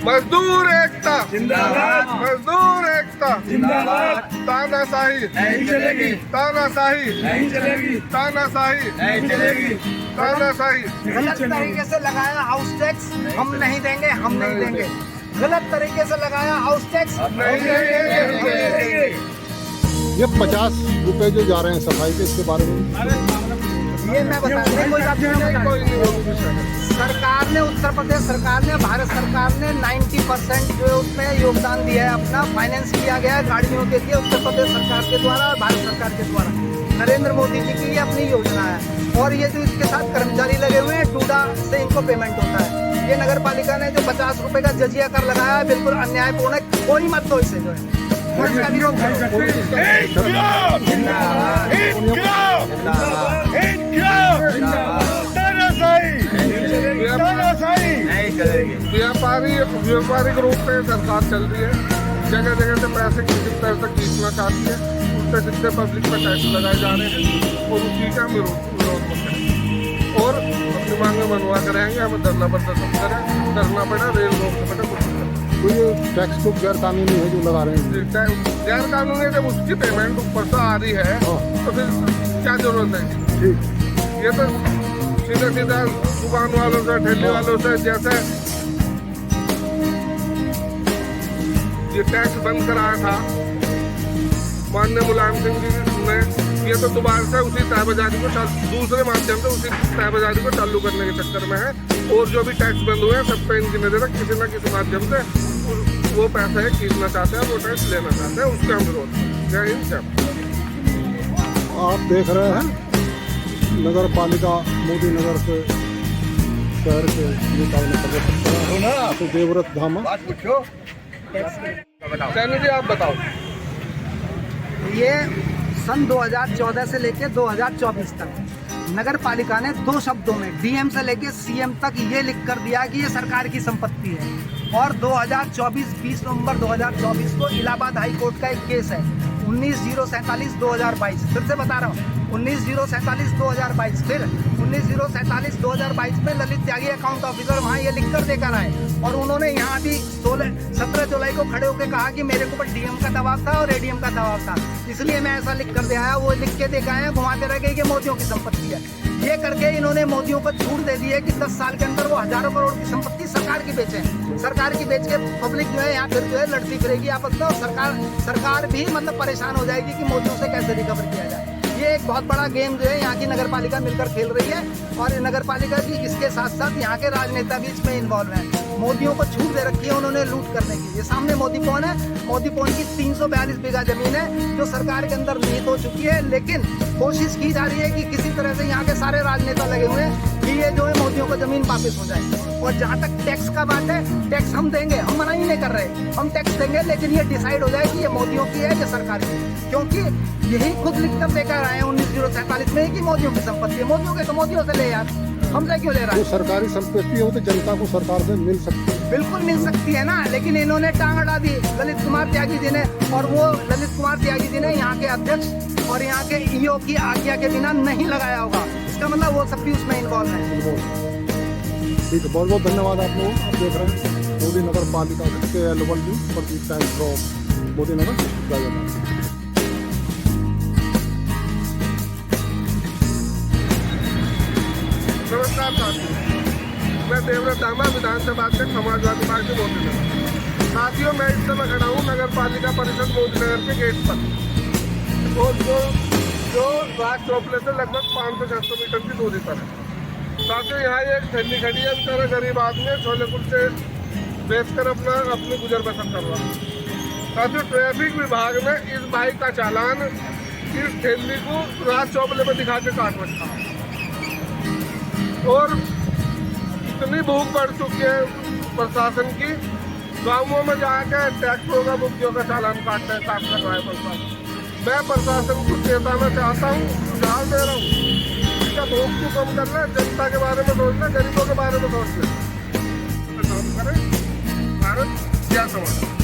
मजदूर एकता जिंदाबाद, मजदूर एकता जिंदाबाद, तानाशाही नहीं चलेगी, तानाशाही नहीं चलेगी, तानाशाही नहीं चलेगी। तानाशाही गलत तरीके से लगाया हाउस टैक्स हम नहीं देंगे, हम नहीं देंगे। गलत तरीके से लगाया हाउस टैक्स नहीं देंगे। ये 50 रुपए जो जा रहे हैं सफाई के, इसके बारे में ये मैं बता रही हूँ, कोई नहीं होगी सर। सरकार ने, उत्तर प्रदेश सरकार ने, भारत सरकार ने 90% जो है उसमें योगदान दिया है अपना, फाइनेंस किया गया है गाड़ियों के लिए उत्तर प्रदेश सरकार के द्वारा और भारत सरकार के द्वारा। नरेंद्र मोदी जी की ये अपनी योजना है। और ये जो इसके साथ कर्मचारी लगे हुए हैं, टूडा से इनको पेमेंट होता है। ये नगर पालिका ने जो 50 रुपए का जजिया कर लगाया है, बिल्कुल अन्यायपूर्ण है। कोई मत दो इसे जो है, और इसका विरोध करो। व्यापारिक रूप से सरकार चल रही है, जगह जगह से पैसे किसी तरह से खींचना चाहती है, उससे जितने पब्लिक पर टैक्स लगाए जा रहे हैं और उसी का हम विरोध करते हैं और अपनी मांगे मनवा कर रहेंगे। हमें धरना प्रदर्शन करें, करना पड़ा, रेल रोकना पड़ा, कुछ नहीं। तो ये टैक्स तो गैर कानूनी है जो लगा रहे हैं। गैर कानूनी जब उसकी पेमेंट ऊपर से आ रही है तो फिर क्या जरूरत है? ठीक, ये तो सीधा सीधा दुकान वालों से, ठेले वालों से, जैसे ये टैक्स बंद कराया था माननीय मुलायम सिंह जी ने, ये तो दोबारा से उसी तहबाजारी को दूसरे माध्यम से उसी तहबाजारी को चालू करने के चक्कर में है। और जो भी टैक्स बंद हुए हैं सब पे इनकी नजर है, किसी न किसी माध्यम से वो पैसा है खींचना चाहते हैं, वो टैक्स लेना चाहते हैं, उसका हम विरोध। जय हिंद, जय। आप देख रहे हैं नगर पालिका मोदी नगर से शहर के नेता ने प्रवेश करा है, तो देवव्रत धामा। सैनी जी आप बताओ। ये सन 2014 से लेके 2024 तक नगर पालिका ने 2 शब्दों में डीएम से लेके सीएम तक ये लिख कर दिया कि ये सरकार की संपत्ति है। और 20 नवंबर 2024 को इलाहाबाद हाई कोर्ट का एक केस है 19/047/2022, फिर से बता रहा हूँ 19/047/2022, फिर 19/047/2022 में ललित त्यागी अकाउंट ऑफिसर वहाँ ये लिख कर देकर आए। और उन्होंने यहाँ भी 17 जुलाई को खड़े होकर कहा कि मेरे ऊपर डीएम का दबाव था और एडीएम का दबाव था, इसलिए मैं ऐसा लिख कर दे आया। वो लिख के देखा है, घुमाते रह गए कि मोदियों की संपत्ति है। ये करके इन्होंने मोदियों को छूट दे दी है कि 10 साल के अंदर वो हजारों करोड़ की संपत्ति सरकार की बेचे। सरकार की बेच के पब्लिक जो है यहाँ फिर जो है लड़ती फिरेगी आपस में, और सरकार भी मतलब परेशान हो जाएगी कि मोदियों से कैसे रिकवर किया जाए। ये एक बहुत बड़ा गेम जो है यहाँ की नगर पालिका मिलकर खेल रही है। और नगर पालिका की इसके साथ साथ यहाँ के राजनेता भी इसमें इन्वॉल्व हैं। मोदियों को छूट दे रखी है उन्होंने लूट करने की। ये सामने मोदी पॉइंट है, मोदी पॉइंट की 342 बीघा जमीन है जो सरकार के अंदर निहित हो चुकी है, लेकिन कोशिश की जा रही है कि किसी तरह से यहाँ के सारे राजनेता लगे हुए हैं कि ये जो है मोदियों को जमीन वापस हो जाए। और जहाँ तक टैक्स का बात है, टैक्स हम देंगे, हम मना ही नहीं कर रहे, हम टैक्स देंगे, लेकिन ये डिसाइड हो जाए कि ये मोदियों की है या सरकार की, क्योंकि यही खुद लिखकर देकर आए हैं 19/047 में कि मोदियों की संपत्ति है। मोदियों के तो मोदियों से ले यार, हमसे क्यों ले रहा है? जो सरकारी संपत्ति हो तो जनता को सरकार से मिल सकती है। बिल्कुल मिल सकती है ना, लेकिन इन्होंने टांग अड़ा दी ललित कुमार त्यागी जी ने। और वो ललित कुमार त्यागी जी ने यहाँ के अध्यक्ष और यहाँ के ईओ की आज्ञा के बिना नहीं लगाया होगा। इसका मतलब वो सब भी उसमें इन्वॉल्व है। ठीक है, बहुत बहुत धन्यवाद आप लोगों। आप देख रहे हैं मोदी नगर पालिका के L1 for the time from Modi Nagar. नमस्कार साथियों, मैं देवव्रत धामा, विधानसभा अध्यक्ष समाजवादी पार्टी मोदी नगर। साथियों, मैं इस समय खड़ा हूँ नगर पालिका परिषद मोदी नगर के गेट पर, और जो राज चौपले से लगभग 500-600 मीटर की दूरी पर है। साथियों, यहाँ एक ठेली खड़ी है, बेचारा गरीब आदमी है, छोले कुलचे बेचकर अपनी गुजर बसर कर रहा है। साथियों, ट्रैफिक विभाग ने इस बाइक का चालान इस ठेली को राज चौपले में दिखा के काट रखा है। और इतनी भूख बढ़ चुकी है प्रशासन की, गाँवों में जाके टैक्सों का मुक्तियों का चालान काटने काम कर रहा है प्रशासन। मैं प्रशासन को चेताना चाहता हूँ, सुझाव दे रहा हूँ, इसका भूख को कम करना, जनता के बारे में सोचना, गरीबों के बारे में सोचना, काम करें। भारत क्या समाज।